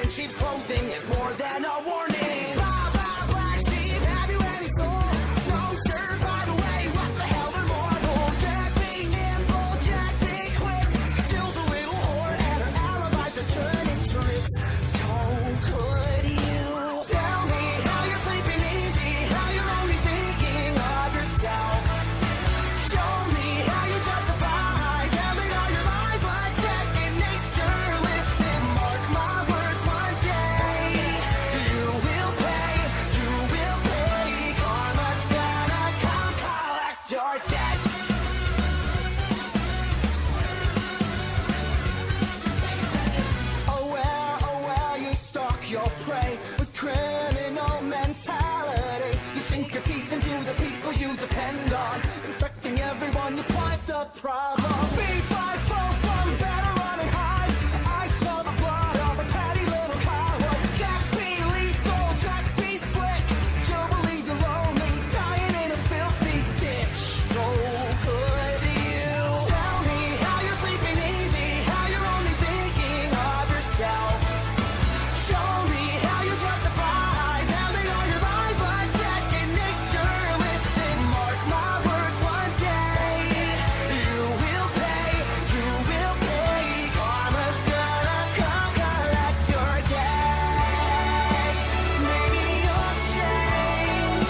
cheap clothing is more than a warning. Blah, blah, black sheep, have you any soul? No, sir, by the way, what the hell are mortals? Jack be nimble, Jack be quick. Jill's a little whore and her alibis are turning tricks. So could you tell me how you're sleeping easy, how you're only thinking of yourself? Show me how you justify telling all your lies like second nature. Listen, mark my words, one day you will pay, you will pay. Karma's gonna come collect your debt. Oh well, you stalk your prey with criminal mentality. You sink your teeth into the people you depend on, infecting everyone, you quite the problem. B5 from better running high. I smell the blood of a petty little coward. Jack be lethal, Jack be slick. You'll believe you're lonely, dying in a filthy ditch. So could you tell me how you're sleeping easy, how you're only thinking of yourself? Show me how you justify telling all your lies like second nature. Listen, mark my words, one day you will pay, you will pay. Karma's gonna come collect your debt. Maybe you'll change,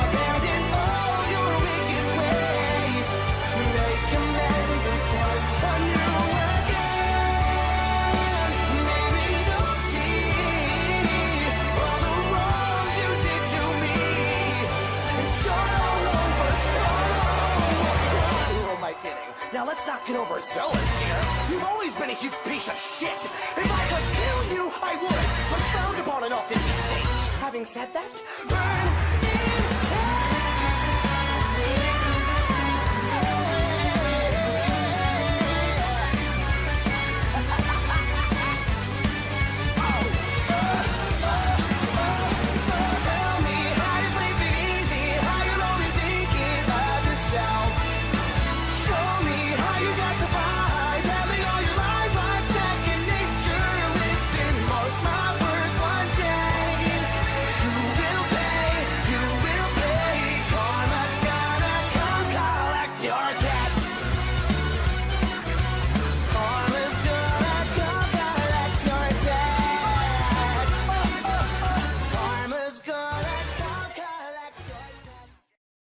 abandon all your wicked ways, make amends and start anew again. Maybe you'll see all the wrongs you did to me and start all over, start all over. Who am I kidding? Now let's not get overzealous here. You've always been a huge piece of shit. If I could kill you, I would. I'm frowned upon in all 50 states. Having said that, burn